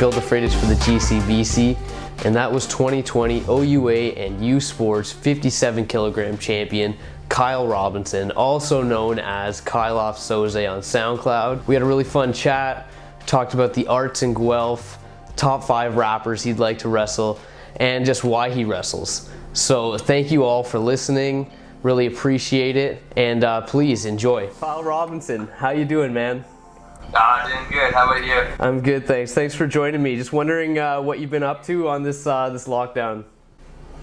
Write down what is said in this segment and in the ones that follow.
Phil DeFreitas for the GCVC, and that was 2020 OUA and USports 57 kilogram champion Kyle Robinson, also known as Kylof Soze on Soundcloud. We had a really fun chat, talked about the arts in Guelph, top 5 rappers he'd like to wrestle, and just why he wrestles. So thank you all for listening, really appreciate it, and please enjoy. Kyle Robinson, how you doing, man? Doing good. How about you? I'm good, thanks. Thanks for joining me. Just wondering what you've been up to on this lockdown.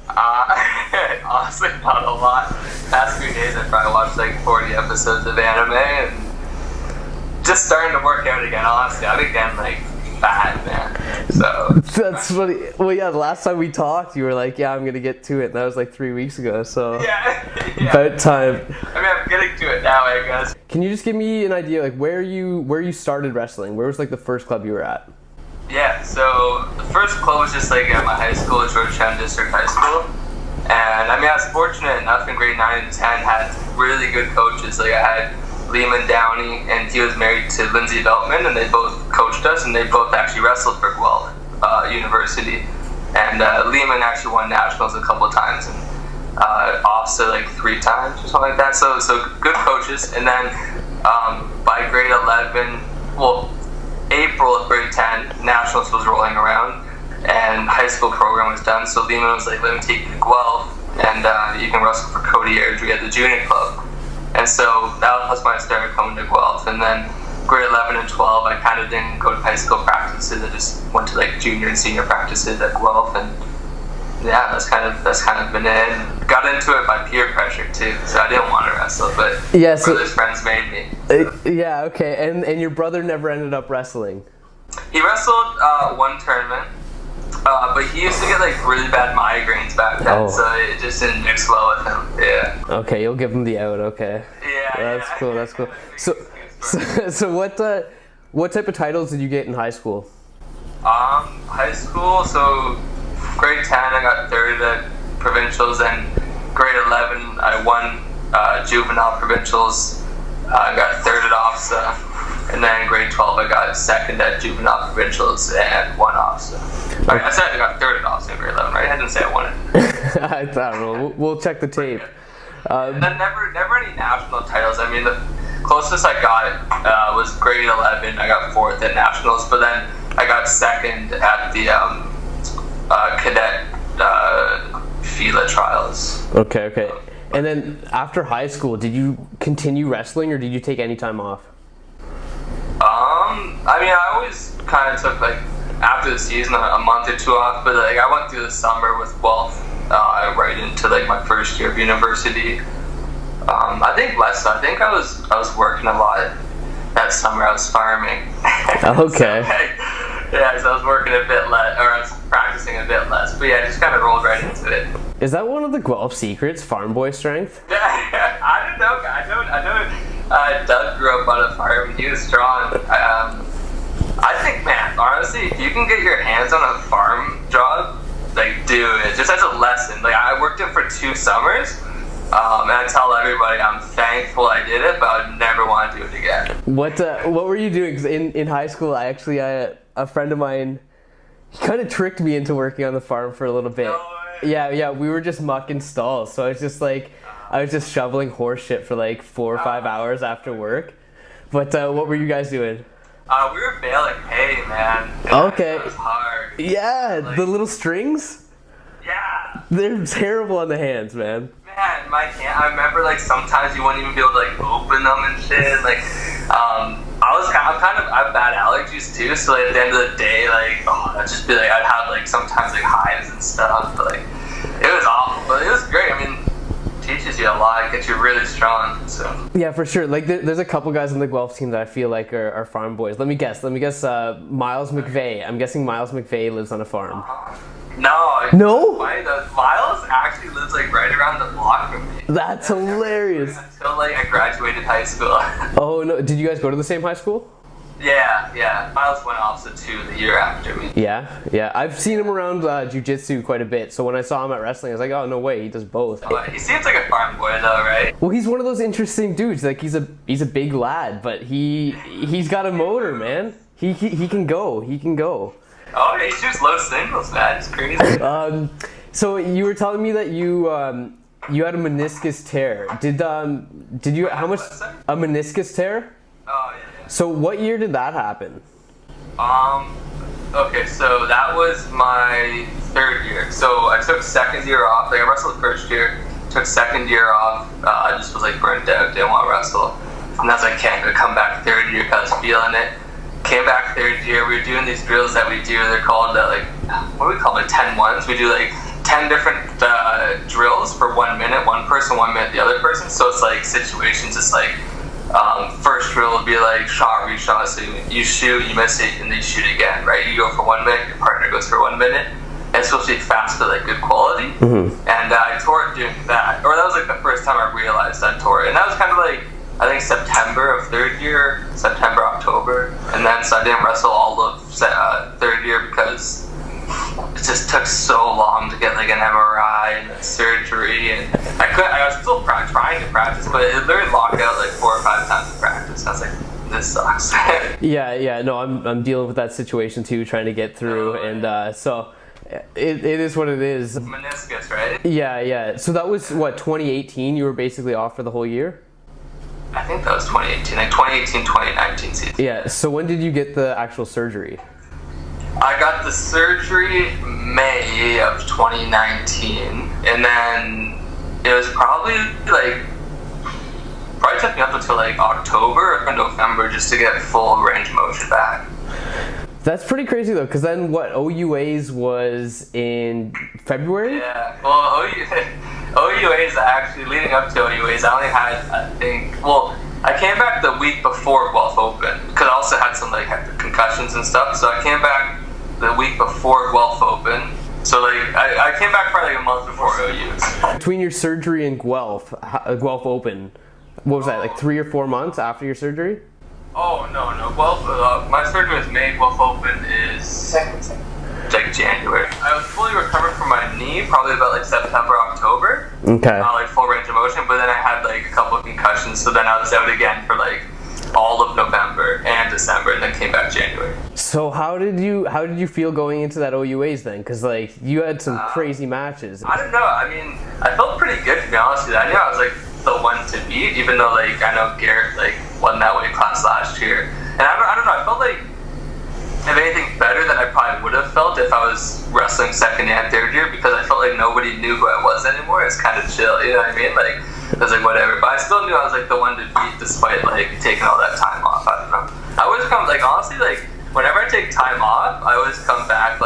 Honestly, not a lot. Past few days, I probably watched like 40 episodes of anime and just starting to work out again. Honestly, I've been getting like fat, man. So that's funny. Well, yeah, the last time we talked, you were like, "Yeah, I'm gonna get to it." And that was like 3 weeks ago. So yeah. About time. I mean, I'm getting to it now, I guess. Can you just give me an idea, like where you started wrestling? Where was like the first club you were at? Yeah. So the first club was just like at my high school, Georgetown District High School. And I mean, I was fortunate enough in grade 9 and 10, had really good coaches. Like I had Lehman Downey, and he was married to Lindsay Veltman, and they both coached us, and they both actually wrestled for Guelph University. And Lehman actually won nationals a couple of times, and Ofsa like 3 times or something like that. So good coaches. And then by grade 11, well, April of grade 10, nationals was rolling around, and high school program was done. So Lehman was like, "Let me take you to Guelph, and you can wrestle for Cody Airdrie at the junior club." And so that was when I started coming to Guelph. And then grade 11 and 12, I kind of didn't go to high school practices. I just went to like junior and senior practices at Guelph, and yeah, that's kind of been it. And got into it by peer pressure too, so I didn't want to wrestle, but yeah, so, brother's friends made me. Yeah, okay. And your brother never ended up wrestling? He wrestled one tournament. But he used to get like really bad migraines back then, so it just didn't mix well with him. Yeah. Okay, you'll give him the out. Okay. Yeah. That's cool. That's cool. So what type of titles did you get in high school? High school. So grade 10, I got 3rd at provincials, and grade 11, I won juvenile provincials. I got 3rd at OFSA. And then grade 12, I got 2nd at juvenile provincials and won OFSA. Right, I said I got 3rd at OFSA in grade 11, right? I didn't say I won it. I don't know. We'll check the tape. And then never any national titles. I mean, the closest I got was grade 11. I got 4th at nationals, but then I got 2nd at the cadet FILA trials. Okay. And then after high school, did you continue wrestling, or did you take any time off? I mean, I always kind of took like after the season a month or 2 off, but like I went through the summer with Guelph right into like my first year of university. I think less. I think I was working a lot that summer. I was farming. Okay. So I was working a bit less, or I was practicing a bit less. But yeah, I just kind of rolled right into it. Is that one of the Guelph secrets, farm boy strength? I don't know. I know. Doug grew up on a farm. He was strong. I think, man, honestly, if you can get your hands on a farm job, like, do it. Just as a lesson. Like, I worked it for 2 summers, and I tell everybody I'm thankful I did it, but I would never want to do it again. What were you doing? Because in high school, I actually, a friend of mine, he kind of tricked me into working on the farm for a little bit. No way. Yeah, we were just mucking stalls, so I was just shoveling horse shit for like 4 or 5 hours after work. But what were you guys doing? We were baling hay, man. Okay. It was hard. Yeah, like, the little strings? Yeah. They're terrible on the hands, man. Man, my hand, I remember like sometimes you wouldn't even be able to like open them and shit. Like, I have bad allergies too, so like, at the end of the day, like, I'd just be like, I'd have like sometimes like hives and stuff, but like, it was awful, but it was great. I mean, teaches you a lot, gets you really strong. So yeah, for sure. Like there's a couple guys on the Guelph team that I feel like are farm boys. Let me guess. Miles McVeigh. I'm guessing Miles McVeigh lives on a farm. No. Miles actually lives like right around the block from me. That's hilarious. Until like I graduated high school. Oh no! Did you guys go to the same high school? Yeah. Miles went off to 2 the year after me. Yeah. I've seen him around jiu-jitsu quite a bit. So when I saw him at wrestling, I was like, oh no way, he does both. He seems like a farm boy though, right? Well, he's one of those interesting dudes. Like he's a big lad, but he's got a motor, man. He can go. Oh, he shoots low singles, man. It's crazy. So you were telling me that you had a meniscus tear. Did you how much a meniscus tear? Oh yeah. So what year did that happen? Okay, so that was my third year. So I took second year off. Like I wrestled first year, took second year off. I just was like burnt out, didn't want to wrestle. And I was like, can't come back third year because I was feeling it. Came back third year. We were doing these drills that we do. They're called like, what do we call it? 10-1s. We do like 10 different drills for 1 minute. One person, 1 minute, the other person. So it's like situations. It's like first drill would be like shot, reshot. So you shoot, you miss it, and then you shoot again, right? You go for 1 minute, your partner goes for 1 minute. And it's supposed to be fast but like good quality. Mm-hmm. And I tore it doing that. Or that was like the first time I realized I tore it. And that was kind of like, I think September of third year, September, October. And then so I didn't wrestle all of third year because it just took so long to get like an MRI and surgery, and I was still trying to practice, but it literally locked out like 4 or 5 times in practice. I was like, this sucks. Yeah, no, I'm dealing with that situation too, trying to get through, and so it is what it is. Meniscus, right? Yeah. So that was what, 2018? You were basically off for the whole year? I think that was 2018, like 2018, 2019 season. Yeah. So when did you get the actual surgery? I got the surgery May of 2019, and then it was probably took me up until like October or November just to get full range of motion back. That's pretty crazy though, because then what, OUAs was in February? Yeah, well, OUAs actually, leading up to OUAs, I only had, I came back the week before Guelph Open, because I also had some had concussions and stuff, so I came back the week before Guelph Open. So I came back probably a month before OUs. Between your surgery and Guelph Open, what was that, like 3 or 4 months after your surgery? Oh, no. Guelph, my surgery was May, Guelph Open is like January. I was fully recovered from my knee probably about like September, October. Okay. Like full range of motion, but then I had like a couple of concussions, so then I was out again for like all of November and December, and then came back January. So how did you feel going into that OUAs then? Because you had some crazy matches. I don't know. I mean, I felt pretty good, to be honest with you. I knew I was like the one to beat, even though I know Garrett won that weight class last year. And I don't know. I felt like if anything better than I probably would have felt if I was wrestling second and third year, because I felt like nobody knew who I was anymore. It's kind of chill, you know what I mean? I was like, whatever. But I still knew I was the one to beat despite taking all that time off. I don't know. I always come honestly whenever I take time off, I always come back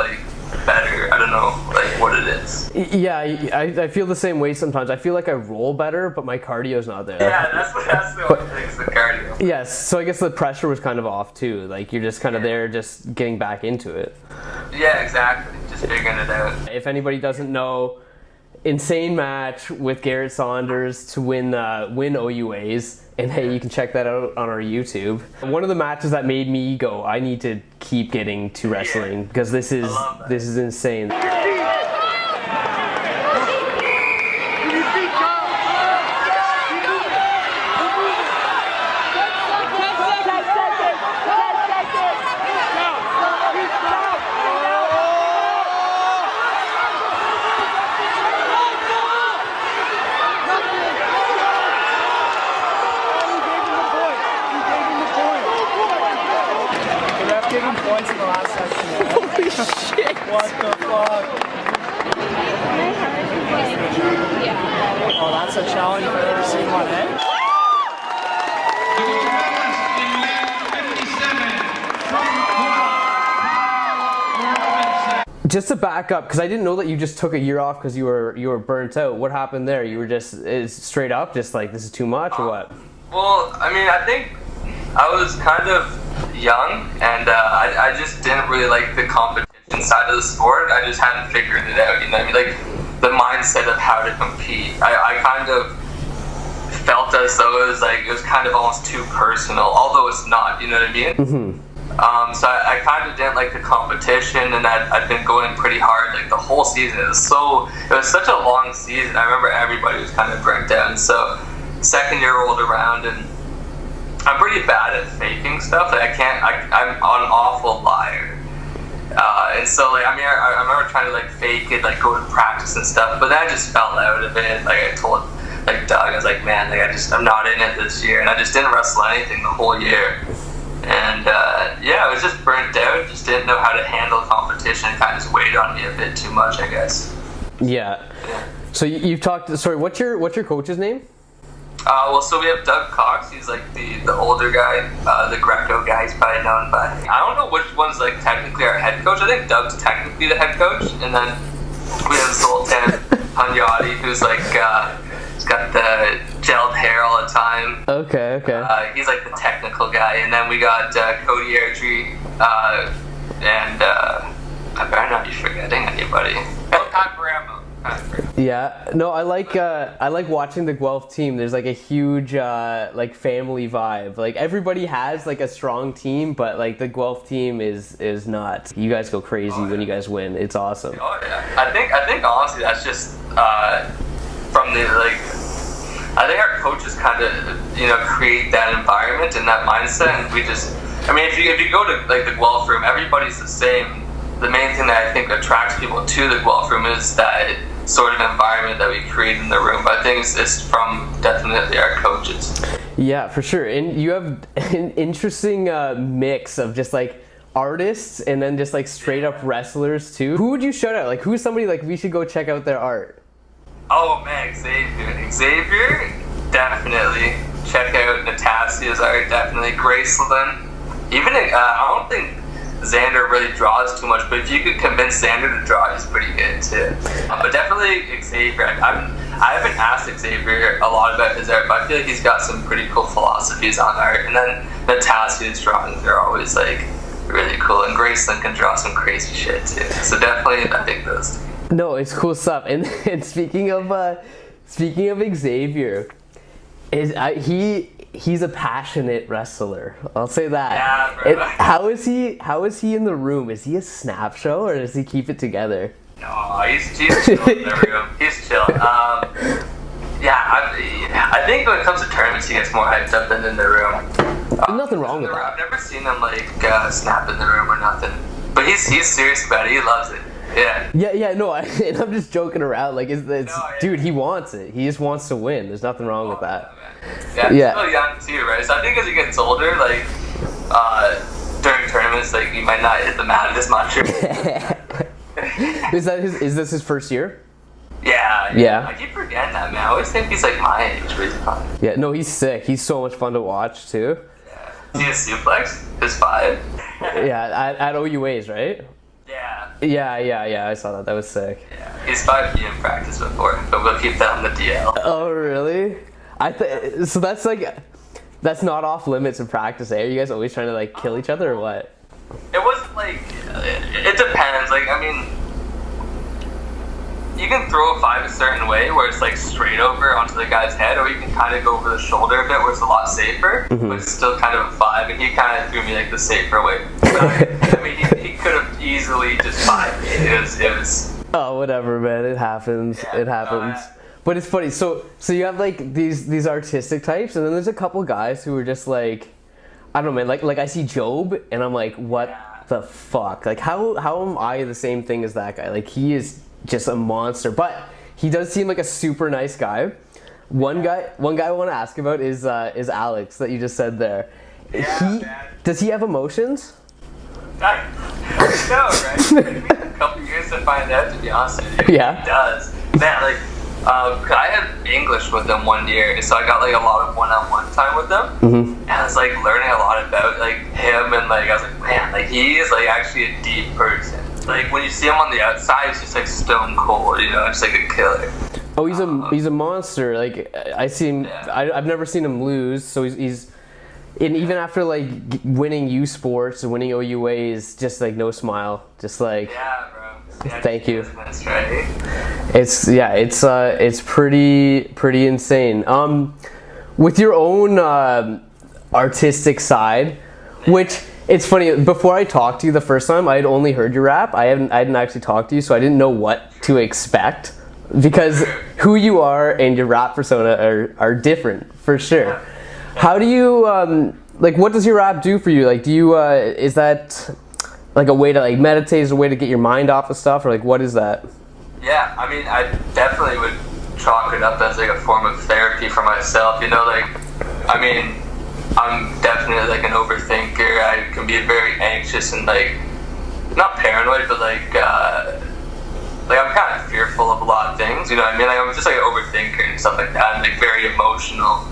better. I don't know what it is. Yeah, I feel the same way sometimes. I feel like I roll better, but my cardio's not there. Yeah, that's the only thing is the cardio. Yes, so I guess the pressure was kind of off too. You're just kind of there, just getting back into it. Yeah, exactly. Just figuring it out. If anybody doesn't know, insane match with Garrett Saunders to win OUAs. And hey, you can check that out on our YouTube. One of the matches that made me go, I need to keep getting to wrestling because this is insane. Giving points in the last section. Holy shit! What the fuck? Oh, that's a challenge I've ever seen one, eh? Just to back up, because I didn't know that you just took a year off because you were burnt out. What happened there? You were just straight up, just this is too much, or what? Well, I mean, I think I was kind of young, and I just didn't really like the competition side of the sport. I just hadn't figured it out, you know what I mean? The mindset of how to compete. I kind of felt as though it was kind of almost too personal, although it's not, you know what I mean? Mm-hmm. So I kind of didn't like the competition, and I'd been going pretty hard the whole season. It was such a long season. I remember everybody was kind of burnt out, and so second year rolled around, and I'm pretty bad at faking stuff. I'm an awful liar. And so, like, I mean, I remember trying to, like, fake it, like, go to practice and stuff, but then I just fell out of it. Like, I told, like, Doug, I was like, man, like, I'm not in it this year. And I just didn't wrestle anything the whole year. And, yeah, I was just burnt out, just didn't know how to handle competition. It kind of just weighed on me a bit too much, I guess. Yeah. So you've talked, sorry, what's your coach's name? Well, so we have Doug Cox. He's like the older guy, the Greco guy. He's probably known by. I don't know which one's like technically our head coach. I think Doug's technically the head coach, and then we have Zoltan Hunyadi, who's like he's got the gelled hair all the time. Okay. He's like the technical guy, and then we got Cody Airdrie, and I better not be forgetting anybody. Oh, Pat Baramo. Yeah, no, I like watching the Guelph team. There's like a huge like family vibe. Like everybody has like a strong team, but like the Guelph team is not. You guys go crazy when you guys win. It's awesome. Oh yeah, I think honestly that's just from the like. I think our coaches kind of create that environment and that mindset, and we just. I mean, if you go to like the Guelph room, everybody's the same. The main thing that I think attracts people to the Guelph room is that sort of environment that we create in the room. But I think it's from definitely our coaches. Yeah, for sure. And you have an interesting mix of just like artists and then just like straight up wrestlers too. Who would you shout out? Like who's somebody like we should go check out their art? Oh man, Xavier, definitely. Check out Natasia's art, definitely. Graceland. Even I don't think Xander really draws too much, but if you could convince Xander to draw, he's pretty good too. But definitely Xavier. I haven't asked Xavier a lot about his art, but I feel like he's got some pretty cool philosophies on art. And then Natasia's drawings are always like really cool, and Graceland can draw some crazy shit too. So definitely, I think those two. No, it's cool stuff. And speaking of Xavier, he's a passionate wrestler. I'll say that. Yeah, bro. How is he in the room? Is he a snap show or does he keep it together? No, he's chill. There we go. He's chill. I think when it comes to tournaments, he gets more hyped up than in the room. There's nothing wrong with that. I've never seen him like snap in the room or nothing. But he's serious about it. He loves it. Yeah. No, and I'm just joking around. Like, dude, he wants it. He just wants to win. There's nothing wrong with that. Yeah, he's still young too, right? So I think as he gets older, like during tournaments, like he might not hit the mat as much. Is this his first year? Yeah. I keep forgetting that, man. I always think he's like my age, but he's fun. Yeah, no, he's sick. He's so much fun to watch too. Yeah. See a suplex? His 5. Yeah, at OUA's, right? Yeah. I saw that. That was sick. Yeah, he's 5 in practice before, but we'll keep that on the DL. Oh, really? So that's not off limits in practice, eh? Are you guys always trying to like kill each other or what? It wasn't like it depends. Like I mean, you can throw a 5 a certain way where it's like straight over onto the guy's head, or you can kind of go over the shoulder a bit where it's a lot safer, but it's still kind of a 5. And he kind of threw me like the safer way. I mean, he could have easily just 5 me. It was. Oh, whatever, man. It happens. Yeah, it happens. But it's funny. So you have like these artistic types, and then there's a couple guys who are just like, I don't know, man. Like I see Job, and I'm like, what the fuck? Like how am I the same thing as that guy? Like he is just a monster, but he does seem like a super nice guy. One guy I want to ask about is Alex that you just said there. Does he have emotions? No, right? It took me a couple years to find out, to be honest with you. Yeah. He does. Man, like, I had English with him one year, so I got like a lot of one-on-one time with him. Mm-hmm. And I was like learning a lot about like him, and like I was like, man, like he is like actually a deep person. Like when you see him on the outside, he's just like stone cold, just like a killer. Oh, he's a monster. Like I see him. Yeah. I've never seen him lose. So he's and even after like winning USports and winning OUA is just like no smile. Just like bro. Yeah, thank you. That's right. It's pretty insane. With your own artistic side, which. It's funny, before I talked to you the first time, I had only heard your rap. I hadn't actually talked to you, so I didn't know what to expect. Because who you are and your rap persona are different, for sure. How do you, what does your rap do for you? Like, do you, is that, Like a way to like meditate, is a way to get your mind off of stuff, or like what is that? Yeah, I mean, I definitely would chalk it up as like a form of therapy for myself. You know, like, I mean, I'm definitely like an overthinker. I can be very anxious and like, not paranoid, but like I'm kind of fearful of a lot of things. You know what I mean? Like, I'm just like an overthinker and stuff like that, and like very emotional.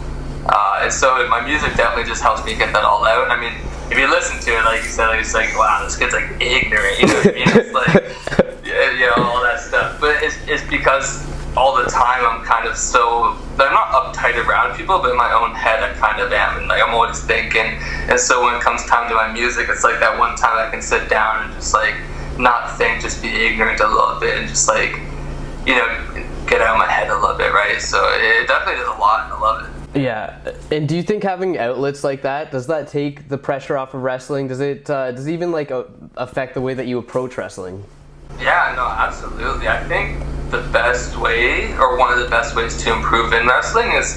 And so my music definitely just helps me get that all out. I mean, if you listen to it, like you said, like, it's like, wow, this kid's like ignorant. You know what I mean? It's like, you know, all that stuff. But it's because all the time I'm kind of so, I'm not uptight around people, but in my own head I kind of am, and like I'm always thinking. And so when it comes time to my music, it's like that one time I can sit down and just like not think, just be ignorant a little bit, and just like, you know, get out of my head a little bit, right? So it definitely does a lot, and I love it. Yeah, and do you think having outlets like that, does that take the pressure off of wrestling? Does it even like affect the way that you approach wrestling? Yeah, no, absolutely. I think the best way, or one of the best ways to improve in wrestling, is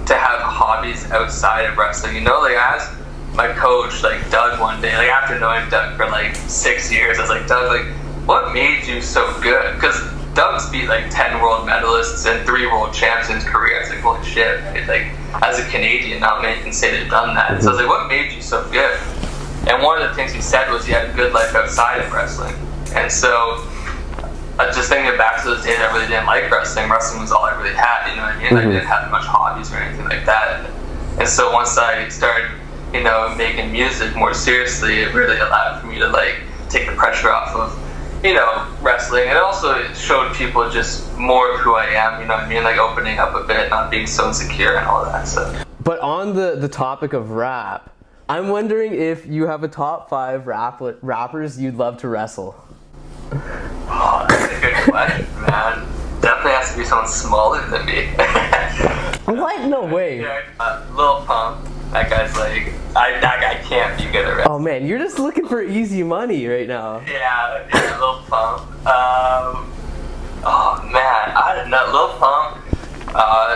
to have hobbies outside of wrestling. You know, like I asked my coach, like Doug, one day, like after knowing Doug for like 6 years, I was like, Doug, like, what made you so good? Because Doug's beat like 10 world medalists and 3 world champs in his career. It's like, holy shit, right? Like, as a Canadian, not many can say they've done that. So I was like, what made you so good? And one of the things he said was he had a good life outside of wrestling. And so, just thinking back to those days, I really didn't like wrestling. Wrestling was all I really had, you know what I mean? I didn't have much hobbies or anything like that. And so once I started, you know, making music more seriously, it really allowed for me to like take the pressure off of, you know, wrestling. And also it showed people just more of who I am, you know what I mean? Like opening up a bit, not being so insecure and all that stuff. But on the topic of rap, I'm wondering if you have a top 5 rappers you'd love to wrestle. Oh, that's a good question, man. Definitely has to be someone smaller than me. What? No way. Yeah, Lil Pump. That guy's like, that guy can't be good at wrestling. Oh man, you're just looking for easy money right now. Yeah, Lil Pump. Oh man, I don't know. Lil Pump.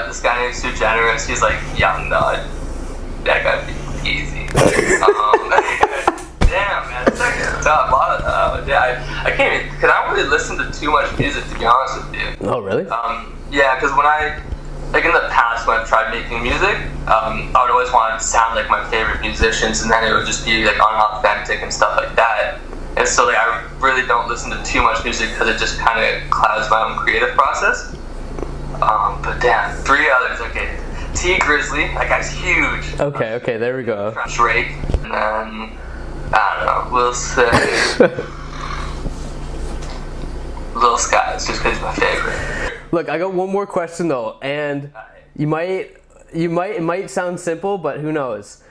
This guy named Sue Generous. He's like young nut. That guy'd be easy. Damn, man, it's like a tough lot of I can't even, because I don't really listen to too much music, to be honest with you. Oh, really? Yeah, because when like in the past when I've tried making music, I would always want to sound like my favorite musicians, and then it would just be like unauthentic and stuff like that. And so like I really don't listen to too much music because it just kind of clouds my own creative process. But damn, 3 others, okay. T Grizzly, that guy's huge. Okay, there we go. Drake, and then I don't know, we'll say Lil Skies, just because he's my favorite. Look, I got one more question though, and it might sound simple, but who knows?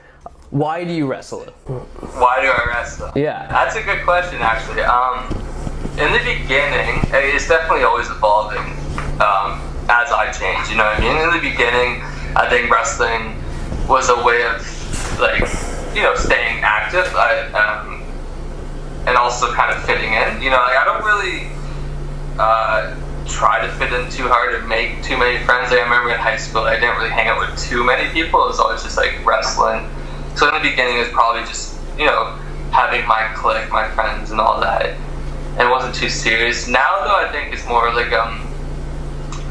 Why do you wrestle? Why do I wrestle? Yeah. That's a good question, actually. In the beginning, it's definitely always evolving as I change, you know what I mean? In the beginning, I think wrestling was a way of, like, you know, staying active and also kind of fitting in. You know, like, I don't really try to fit in too hard or make too many friends. Like, I remember in high school, I didn't really hang out with too many people. It was always just like wrestling. So in the beginning, it was probably just, you know, having my clique, my friends, and all that. And it wasn't too serious. Now, though, I think it's more like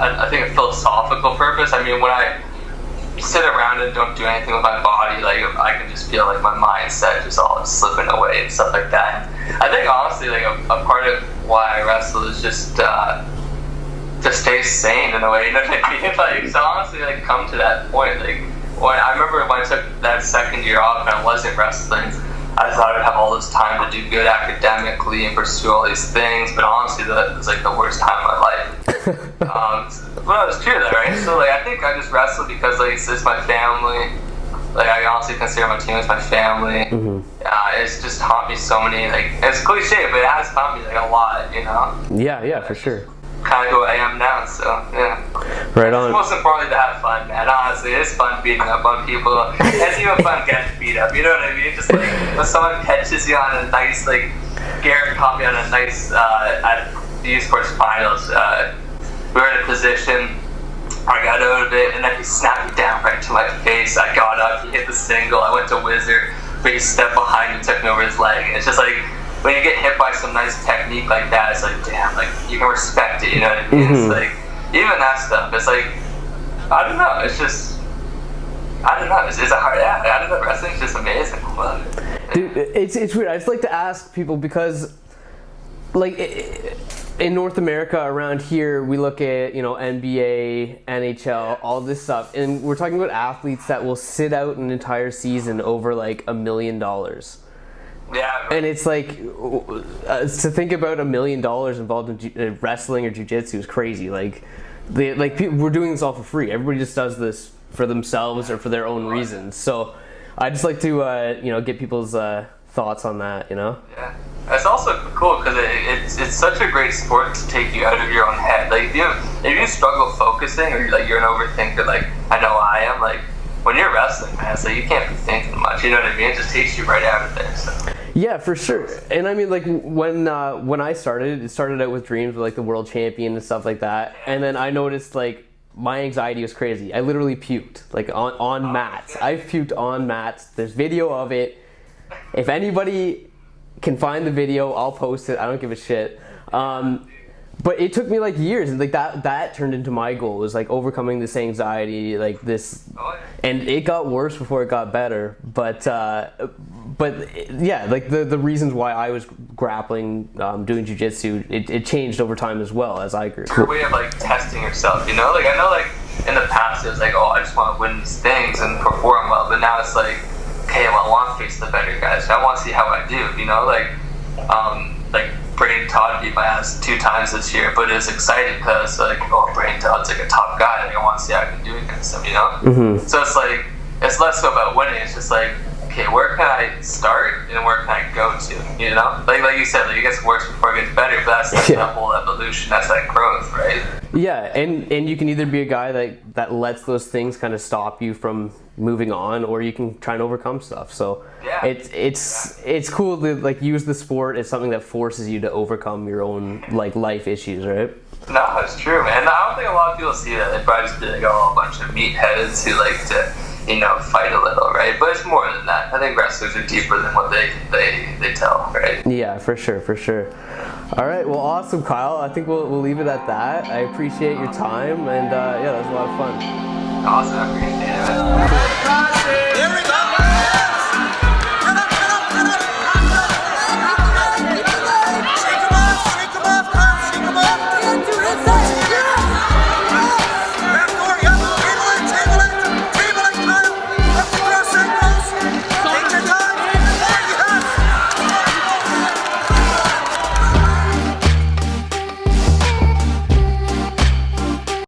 I think a philosophical purpose. I mean, when I sit around and don't do anything with my body, like I can just feel like my mindset just all slipping away and stuff like that. I think honestly, like a part of why I wrestle is just to stay sane in a way. You know what I mean? Like, so honestly, like come to that point. Like when I remember when I took that second year off and I wasn't wrestling, I thought I'd have all this time to do good academically and pursue all these things, but honestly, that was like the worst time of my life. But it was true though, right? So like, I think I just wrestle because like it's my family. Like I honestly consider my team as my family. It's just taught me so many, like, it's cliche, but it has taught me like a lot, you know? Yeah, for sure. Kind of who I am now, so yeah. Right on. It's most importantly to have fun, man. Honestly, it's fun beating up on people. It's even fun getting beat up. You know what I mean? Just like when someone catches you on a nice, like Garrett caught me on a nice at the USports finals. We were in a position. I got out of it, and then he snapped me down right to my face. I got up, he hit the single. I went to Wizard, but he stepped behind and took me over his leg. And it's just like when you get hit by some nice technique like that, it's like, damn, like you can respect it, you know what I mean? It's like, even that stuff, it's like, I don't know, it's just, I don't know, it's a hard, I don't know, wrestling's just amazing. Dude, it's weird. I just like to ask people because, like, in North America around here, we look at, NBA, NHL, all this stuff, and we're talking about athletes that will sit out an entire season over like $1 million. Yeah. And it's like, to think about $1 million involved in wrestling or jiu-jitsu is crazy. Like, people, we're doing this all for free. Everybody just does this for themselves or for their own reasons. So I just like to, get people's thoughts on that, Yeah. It's also cool because it's such a great sport to take you out of your own head. Like, if you struggle focusing or you're an overthinker, like I know I am, like when you're wrestling, man, it's like you can't be thinking much. You know what I mean? It just takes you right out of there. So. Yeah, for sure. And I mean, like when I started, it started out with dreams with like the world champion and stuff like that. And then I noticed like my anxiety was crazy. I literally puked like on mats. I've puked on mats. There's video of it. If anybody can find the video, I'll post it. I don't give a shit. But it took me like years, and like that turned into my goal, was like overcoming this anxiety, like this, and it got worse before it got better. But yeah, like the reasons why I was grappling, doing jiu-jitsu, it changed over time as well as I grew. It's your way of like testing yourself, you know? Like I know like in the past it was like, oh, I just want to win these things and perform well, but now it's like, okay, well, I want to face the better guys. I want to see how I do, you know? Like Braden Todd beat my ass 2 times this year, but it was exciting because like, oh, Braden Todd's like a top guy. Like I want to see how I can do against him, you know? Mm-hmm. So it's like, it's less so about winning. It's just like, okay, where can I start and where can I go to, you know? Like you said, like it gets worse before it gets better, but that's like that whole evolution. That's like growth, right? Yeah, and you can either be a guy that lets those things kind of stop you from moving on, or you can try and overcome stuff. So yeah, it's cool to like use the sport as something that forces you to overcome your own like life issues, right? No, it's true, man. I don't think a lot of people see that. They probably just be like, oh, a bunch of meatheads who like to, fight a little, right? But it's more than that. I think wrestlers are deeper than what they tell, right? Yeah, for sure. All right, well, awesome, Kyle. I think we'll leave it at that. I appreciate your time, and yeah, that was a lot of fun. Awesome, I appreciate it, man.